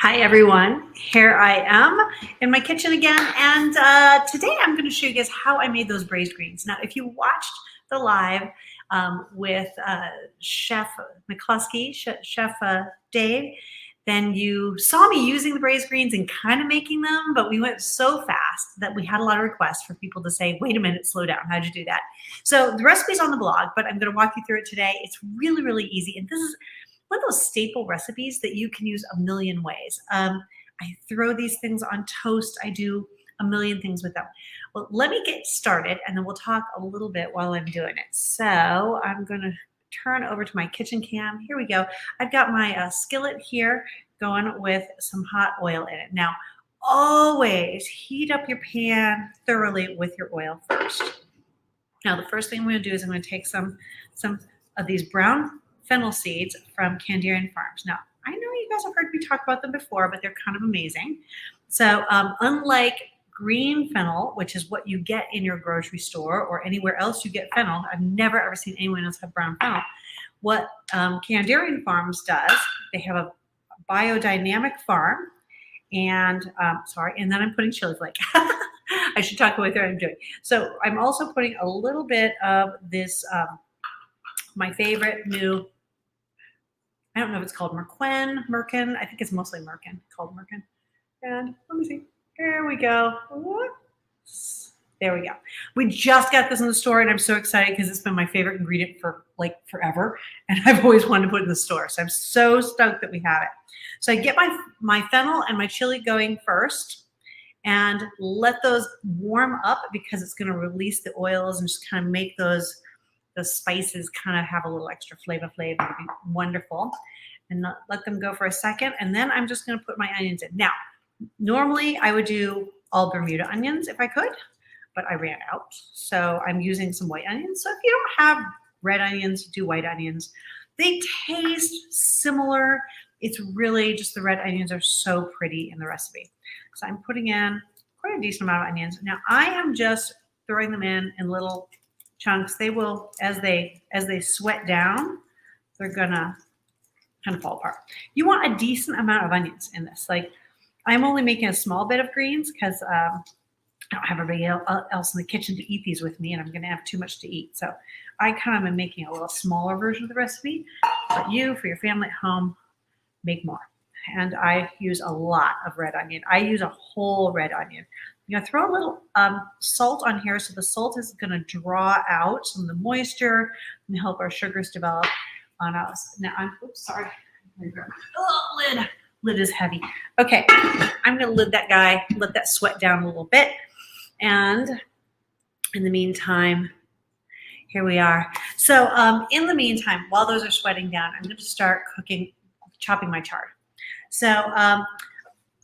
Hi everyone, here I am in my kitchen again, and today I'm going to show you guys how I made those braised greens. Now, if you watched the live with Chef McCluskey, Chef Dave, then you saw me using the braised greens and kind of making them, but we went so fast that we had a lot of requests for people to say, wait a minute, slow down, how'd you do that? So the recipe's on the blog, but I'm going to walk you through it today. It's really, really easy, and this is one of those staple recipes that you can use a million ways. I throw these things on toast. I do a million things with them. Well, let me get started and then we'll talk a little bit while I'm doing it. So I'm going to turn over to my kitchen cam. Here we go. I've got my skillet here going with some hot oil in it. Now, always heat up your pan thoroughly with your oil first. Now, the first thing I'm going to do is I'm going to take some of these brown fennel seeds from Kandarian Farms. Now, I know you guys have heard me talk about them before, but they're kind of amazing. So unlike green fennel, which is what you get in your grocery store or anywhere else you get fennel, I've never ever seen anyone else have brown fennel. What Kandarian Farms does, they have a biodynamic farm, and and then I'm putting chili flake. I should talk about what I'm doing. So I'm also putting a little bit of this, my favorite new, I don't know if it's called Merkin. I think it's mostly Merkin, called Merkin. And let me see. Here we go. Whoops. There we go. We just got this in the store, and I'm so excited because it's been my favorite ingredient for like forever, and I've always wanted to put it in the store. So I'm so stoked that we have it. So I get my fennel and my chili going first, and let those warm up because it's going to release the oils and just kind of make the spices kind of have a little extra flavor. It'll be wonderful. And let them go for a second. And then I'm just going to put my onions in. Now, normally I would do all Bermuda onions if I could, but I ran out. So I'm using some white onions. So if you don't have red onions, do white onions. They taste similar. It's really just the red onions are so pretty in the recipe. So I'm putting in quite a decent amount of onions. Now I am just throwing them in little chunks. They will, as they sweat down, they're gonna kind of fall apart. You want a decent amount of onions in this. Like, I'm only making a small bit of greens because I don't have everybody else in the kitchen to eat these with me, and I'm gonna have too much to eat. So I kind of am making a little smaller version of the recipe, but you, for your family at home, make more. And I use a lot of red onion. I use a whole red onion. I'm going to throw a little salt on here, so the salt is going to draw out some of the moisture and help our sugars develop on us. Now, oops, sorry. Oh, lid is heavy. Okay, I'm going to lid that guy, let that sweat down a little bit. And in the meantime, here we are. So in the meantime, while those are sweating down, I'm going to start chopping my chard. So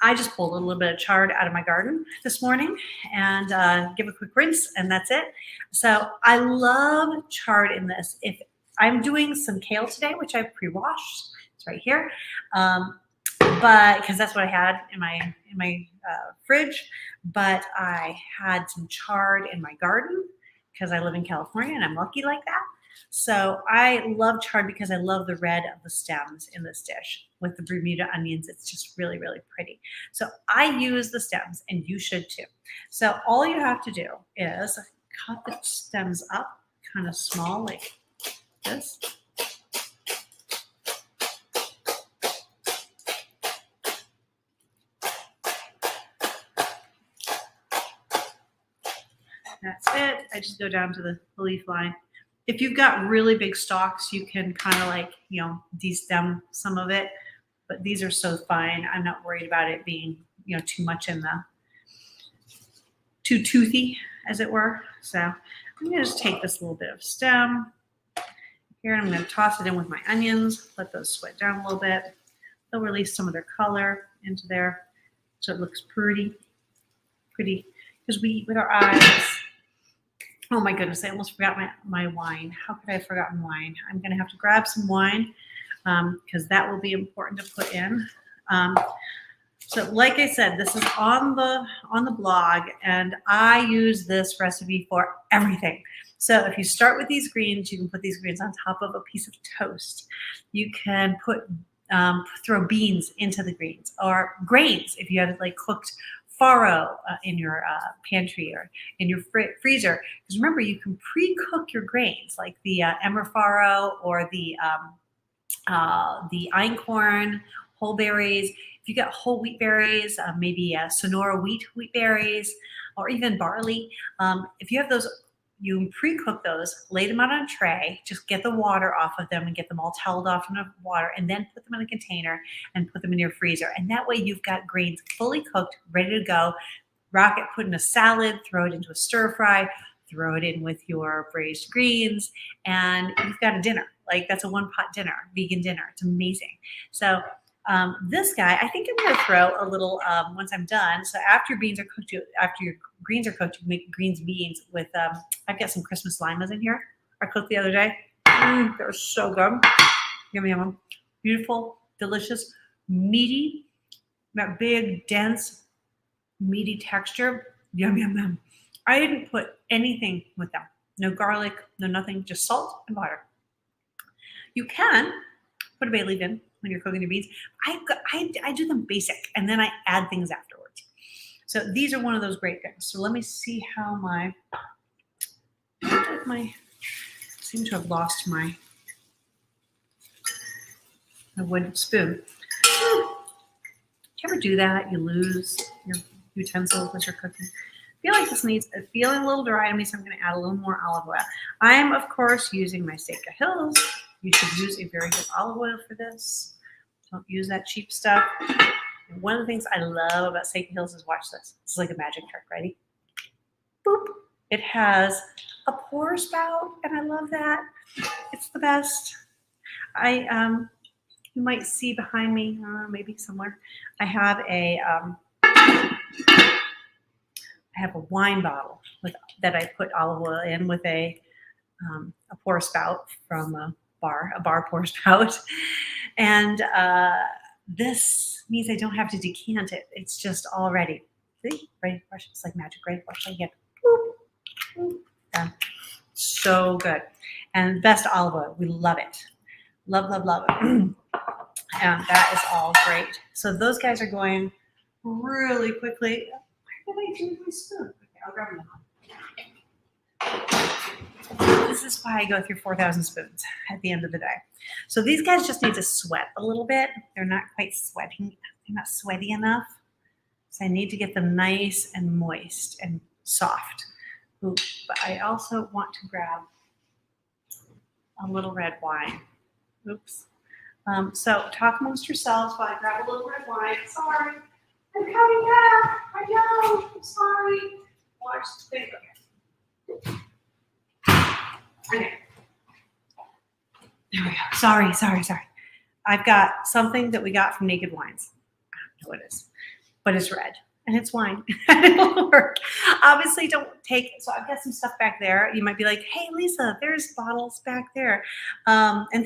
I just pulled a little bit of chard out of my garden this morning and give a quick rinse, and that's it. So I love chard in this. If I'm doing some kale today, which I've pre-washed, it's right here, but because that's what I had in my fridge. But I had some chard in my garden because I live in California and I'm lucky like that. So I love chard because I love the red of the stems in this dish. With the Bermuda onions, it's just really, really pretty. So I use the stems, and you should too. So all you have to do is cut the stems up kind of small like this. That's it. I just go down to the leaf line. If you've got really big stalks, you can kind of like, de-stem some of it. But these are so fine. I'm not worried about it being, too much too toothy, as it were. So I'm going to just take this little bit of stem here, and I'm going to toss it in with my onions. Let those sweat down a little bit. They'll release some of their color into there, so it looks pretty. Because we eat with our eyes. Oh my goodness, I almost forgot my wine. How could I have forgotten wine? I'm going to have to grab some wine because that will be important to put in. So like I said, this is on the blog, and I use this recipe for everything. So if you start with these greens, you can put these greens on top of a piece of toast. You can put throw beans into the greens, or grains if you have like cooked farro in your pantry or in your freezer. Because remember, you can pre-cook your grains like the emmer farro or the einkorn, whole berries. If you got whole wheat berries, maybe Sonora wheat berries, or even barley. If you have those, you pre-cook those, lay them out on a tray, just get the water off of them and get them all toweled off in the water, and then put them in a container and put them in your freezer. And that way you've got grains fully cooked, ready to go. Rock it, put in a salad, throw it into a stir fry, throw it in with your braised greens, and you've got a dinner. Like that's a one-pot dinner, vegan dinner. It's amazing. So this guy, I think I'm going to throw a little once I'm done. So after your beans are cooked, after your greens are cooked, you make greens beans with. I've got some Christmas limas in here. I cooked the other day. They're so good. Yum yum. Beautiful, delicious, meaty. That big, dense, meaty texture. Yum yum yum. I didn't put anything with them. No garlic, no nothing. Just salt and butter. You can put a bay leaf in when you're cooking your beans. I do them basic, and then I add things afterwards. So these are one of those great things. So let me see how I seem to have lost my wooden spoon. Do you ever do that? You lose your utensils as you're cooking. I feel like this needs feeling a little dry to me, so I'm going to add a little more olive oil. I am, of course, using my Seika Hills. You should use a very good olive oil for this. Don't use that cheap stuff. And one of the things I love about Seika Hills is, watch this. It's like a magic trick. Ready? Boop. It has a pour spout, and I love that. It's the best. You might see behind me, maybe somewhere. I have a wine bottle that I put olive oil in with a pour spout from a bar pour spout. And this means I don't have to decant it. It's just all ready. See? Ready to brush. It's like magic, right? Watch again. Done. So good. And best olive oil. We love it. Love, love, love it. And that is all great. So those guys are going really quickly. Where did I do my spoon? Okay, I'll grab another. This is why I go through 4,000 spoons at the end of the day. So these guys just need to sweat a little bit. They're not quite sweating. They're not sweaty enough. So I need to get them nice and moist and soft. Ooh, but I also want to grab a little red wine. Oops. So talk amongst yourselves while I grab a little red wine. Sorry. I'm coming back. I know. I'm sorry. Watch this video. Okay. There we go. Sorry. I've got something that we got from Naked Wines. I don't know what it is, but it's red and it's wine. It'll work. Obviously, don't take it. So I've got some stuff back there. You might be like, hey, Lisa, there's bottles back there. And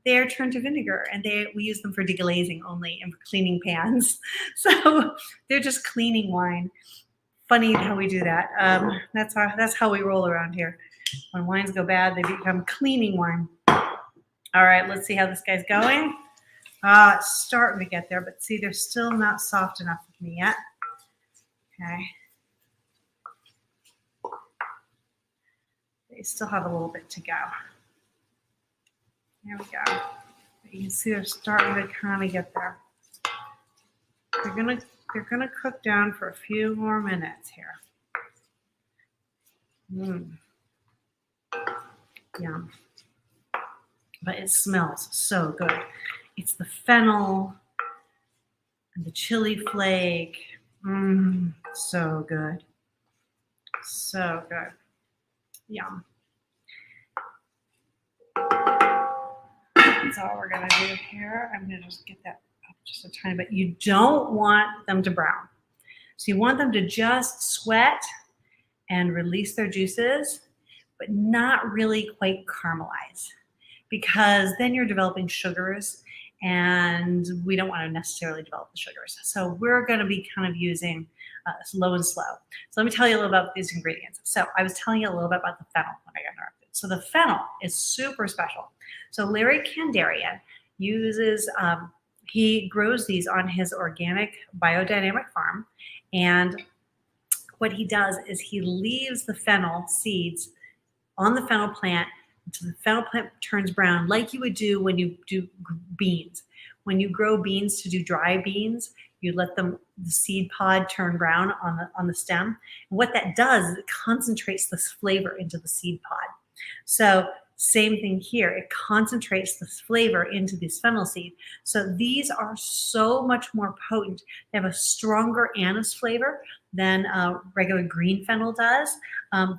they're turned to vinegar, and we use them for deglazing only and for cleaning pans. So they're just cleaning wine. Funny how we do that. That's how we roll around here. When wines go bad, they become cleaning wine. All right, let's see how this guy's going. It's starting to get there, but see, they're still not soft enough with me yet. Okay. They still have a little bit to go. There we go. You can see they're starting to kind of get there. They're gonna cook down for a few more minutes here. Yum. But it smells so good. It's the fennel and the chili flake. So good. So good. Yum. That's all we're gonna do here. I'm gonna just get that up just a tiny bit. You don't want them to brown. So you want them to just sweat and release their juices, but not really quite caramelize, because then you're developing sugars, and we don't want to necessarily develop the sugars. So we're going to be kind of using low and slow. So let me tell you a little about these ingredients. So I was telling you a little bit about the fennel when I got interrupted. So the fennel is super special. So Larry Kandarian uses, he grows these on his organic biodynamic farm. And what he does is he leaves the fennel seeds on the fennel plant until the fennel plant turns brown, like you would do when you do beans. When you grow beans to do dry beans, you let the seed pod turn brown on the stem. And what that does is it concentrates this flavor into the seed pod. So same thing here. It concentrates this flavor into this fennel seed. So these are so much more potent. They have a stronger anise flavor than regular green fennel does.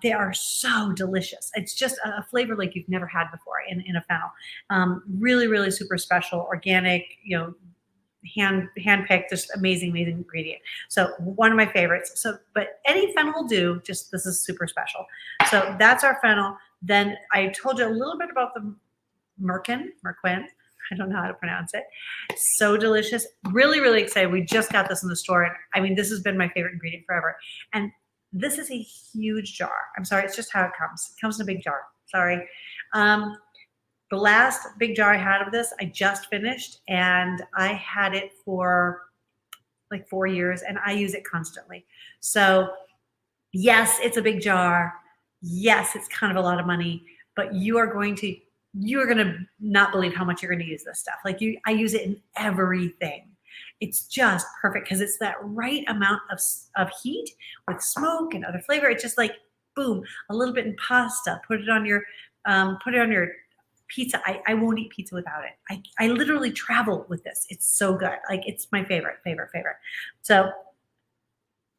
They are so delicious. It's just a flavor like you've never had before in a fennel. Really, really super special, organic, hand picked, just amazing ingredient. So one of my favorites. So, but any fennel will do. Just this is super special. So that's our fennel. Then I told you a little bit about the merquin. I don't know how to pronounce it. So delicious. Really, really excited. We just got this in the store. And I mean, this has been my favorite ingredient forever. And this is a huge jar. I'm sorry. It's just how it comes. It comes in a big jar. Sorry. The last big jar I had of this, I just finished. And I had it for like 4 years. And I use it constantly. So yes, it's a big jar. Yes, it's kind of a lot of money. But you are going to not believe how much you're going to use this stuff. I use it in everything. It's just perfect because it's that right amount of heat with smoke and other flavor. It's just like, boom, a little bit in pasta. Put it on your pizza. I won't eat pizza without it. I literally travel with this. It's so good. Like, it's my favorite. So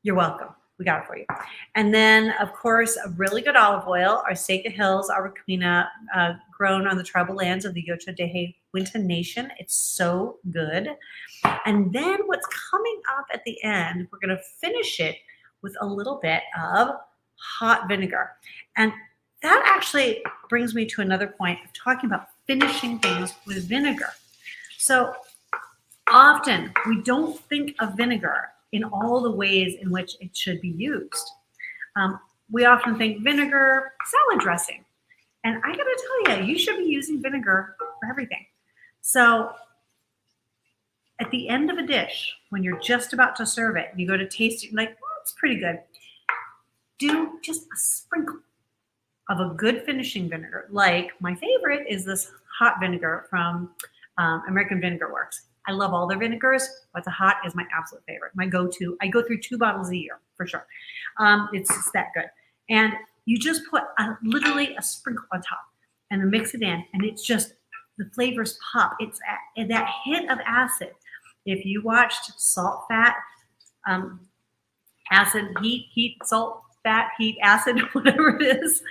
you're welcome. We got it for you. And then, of course, a really good olive oil, our Seca Hills Araquina, grown on the tribal lands of the Yocho de Winta Nation. It's so good. And then what's coming up at the end, we're going to finish it with a little bit of hot vinegar. And that actually brings me to another point of talking about finishing things with vinegar. So often we don't think of vinegar in all the ways in which it should be used. We often think vinegar, salad dressing. And I gotta tell you, you should be using vinegar for everything. So at the end of a dish, when you're just about to serve it, you go to taste it, you're like, oh, it's pretty good. Do just a sprinkle of a good finishing vinegar. Like, my favorite is this hot vinegar from American Vinegar Works. I love all their vinegars, but the hot is my absolute favorite. My go-to. I go through 2 bottles a year for sure. It's just that good. And you just put literally a sprinkle on top and then mix it in, and it's just, the flavors pop. It's that hint of acid. If you watched Salt, Fat, Acid, Heat, Salt, Fat, Heat, Acid, whatever it is,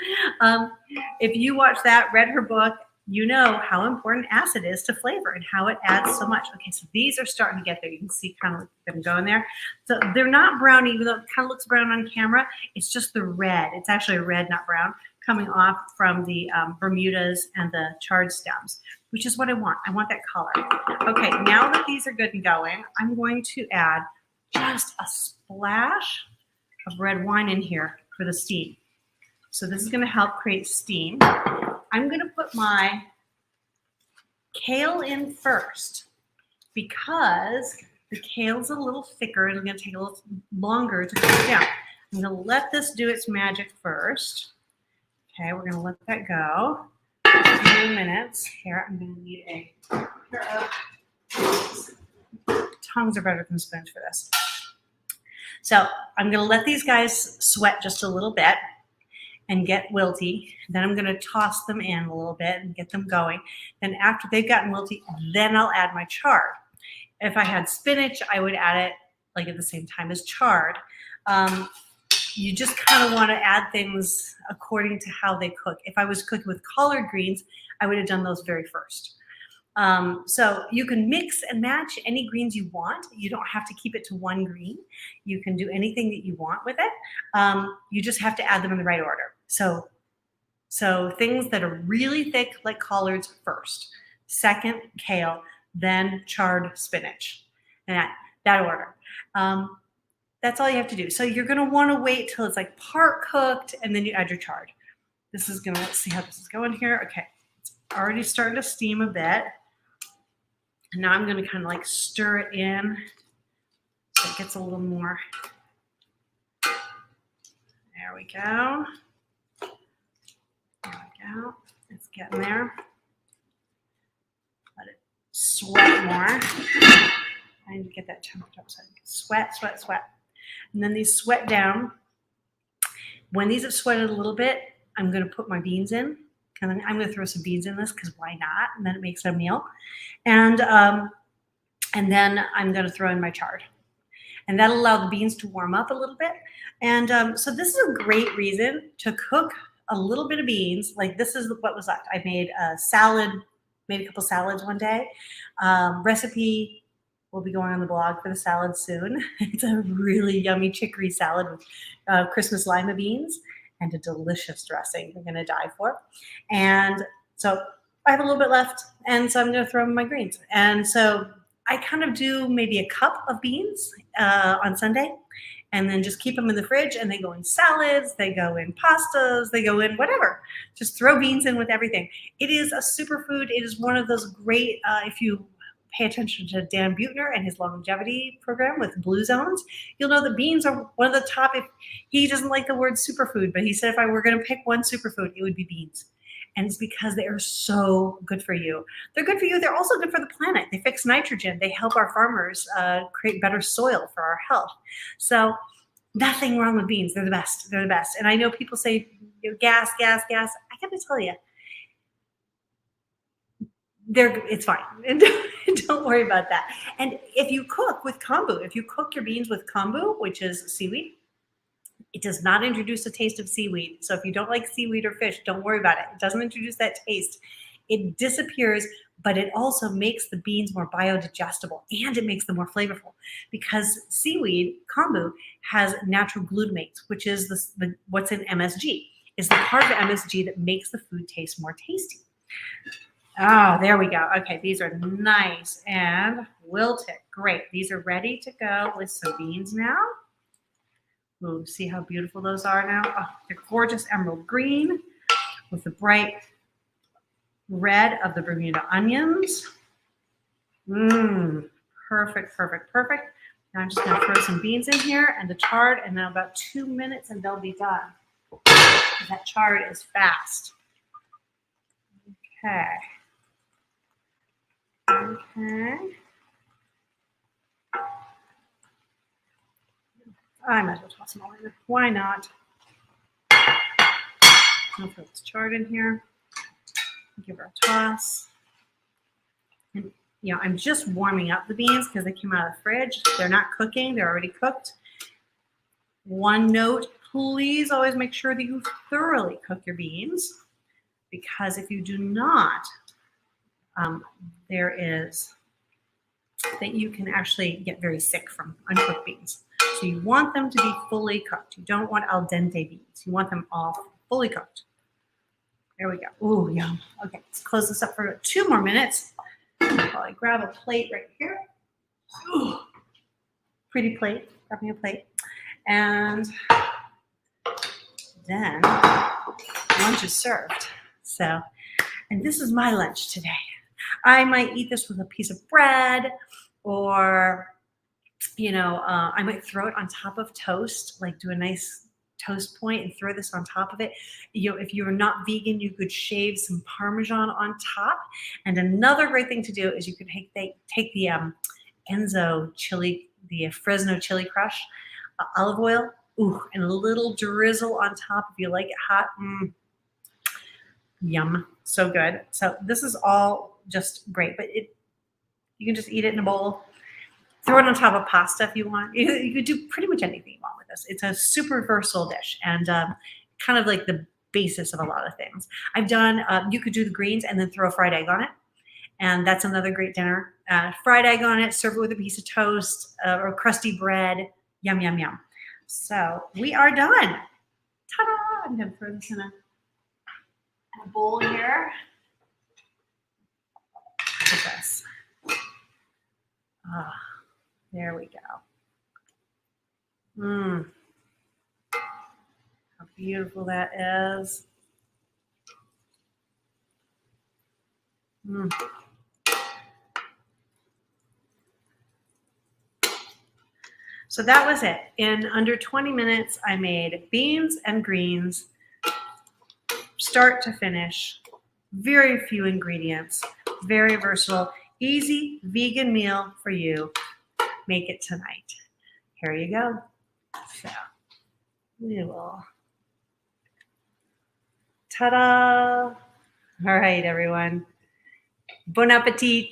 if you watch that, read her book, you know how important acid is to flavor and how it adds so much. Okay, so these are starting to get there. You can see kind of them going there. So they're not brown, even though it kind of looks brown on camera. It's just the red. It's actually red, not brown, coming off from the Bermudas and the charred stems, which is what I want. I want that color. Okay, now that these are good and going, I'm going to add just a splash of red wine in here for the steam. So this is going to help create steam. I'm going to put my kale in first because the kale's a little thicker and it's going to take a little longer to cook down. I'm going to let this do its magic first. Okay, we're going to let that go for a few minutes. Here, I'm going to need a pair of tongs are better than spoons for this. So I'm going to let these guys sweat just a little bit and get wilty. Then I'm going to toss them in a little bit and get them going. Then after they've gotten wilty, then I'll add my chard. If I had spinach, I would add it like at the same time as chard. You just kind of want to add things according to how they cook. If I was cooking with collard greens, I would have done those very first. So you can mix and match any greens you want. You don't have to keep it to one green. You can do anything that you want with it. You just have to add them in the right order. So things that are really thick, like collards, first. Second, kale, then charred spinach. And that order. That's all you have to do. So you're going to want to wait till it's like part cooked, and then you add your chard. This is going to, let's see how this is going here. Okay, it's already starting to steam a bit. And now I'm going to kind of like stir it in so it gets a little more. There we go. There we go. It's getting there. Let it sweat more. I need to get that temperature up so I can sweat, sweat, sweat. And then these sweat down. When these have sweated a little bit, I'm going to put my beans in. And then I'm going to throw some beans in this because why not? And then it makes it a meal. And then I'm going to throw in my chard. And that'll allow the beans to warm up a little bit. And so this is a great reason to cook a little bit of beans. Like this is what was left. I made a salad, made a couple salads one day. Recipe will be going on the blog for the salad soon. It's a really yummy chicory salad with Christmas lima beans and a delicious dressing you're going to die for. And so I have a little bit left, and so I'm going to throw in my greens. And so I kind of do maybe a cup of beans on Sunday, and then just keep them in the fridge, and they go in salads, they go in pastas, they go in whatever. Just throw beans in with everything. It is a superfood. It is one of those great, if you pay attention to Dan Buettner and his longevity program with Blue Zones, you'll know that beans are one of the top. If he doesn't like the word superfood, but he said if I were going to pick one superfood, it would be beans. And it's because they are so good for you. They're good for you. They're also good for the planet. They fix nitrogen. They help our farmers create better soil for our health. So nothing wrong with beans. They're the best. They're the best. And I know people say, gas, gas, gas. I got to tell you, it's fine. And don't worry about that. And if you cook with kombu, if you cook your beans with kombu, which is seaweed, it does not introduce a taste of seaweed. So if you don't like seaweed or fish, don't worry about it. It doesn't introduce that taste. It disappears, but it also makes the beans more biodigestible, and it makes them more flavorful because seaweed, kombu, has natural glutamates, which is what's in MSG. Is the part of MSG that makes the food taste more tasty. Oh, there we go. Okay, these are nice and wilted. Great. These are ready to go with some beans now. Ooh, see how beautiful those are now? Oh, they're gorgeous emerald green with the bright red of the Bermuda onions. Perfect, perfect, perfect. Now I'm just going to throw some beans in here and the chard, and then about 2 minutes and they'll be done. That chard is fast. Okay. Okay. I might as well toss them all in. Why not? I'll throw this chard in here. Give her a toss. And I'm just warming up the beans because they came out of the fridge. They're not cooking. They're already cooked. One note, please always make sure that you thoroughly cook your beans, because if you do not, that you can actually get very sick from uncooked beans. So you want them to be fully cooked. You don't want al dente beans. You want them all fully cooked. There we go. Ooh, yum. Okay, let's close this up for 2 more minutes. I'll grab a plate right here. Ooh, pretty plate. Grab me a plate. And then lunch is served. So, and this is my lunch today. I might eat this with a piece of bread, or I might throw it on top of toast, like do a nice toast point and throw this on top of it. If you're not vegan, you could shave some Parmesan on top. And another great thing to do is you could take the Enzo chili, the Fresno chili crush, olive oil, and a little drizzle on top if you like it hot. Yum, so good. So this is all just great, but you can just eat it in a bowl. Throw it on top of pasta if you want. You could do pretty much anything you want with this. It's a super versatile dish and kind of like the basis of a lot of things. I've done, you could do the greens and then throw a fried egg on it. And that's another great dinner. Fried egg on it, serve it with a piece of toast or crusty bread. Yum, yum, yum. So we are done. Ta-da! I'm going to throw this in a bowl here. Look at this. There we go. How beautiful that is. So that was it. In under 20 minutes, I made beans and greens, start to finish. Very few ingredients, very versatile, easy vegan meal for you. Make it tonight. Here you go. So we will. Ta-da! All right, everyone. Bon appetit.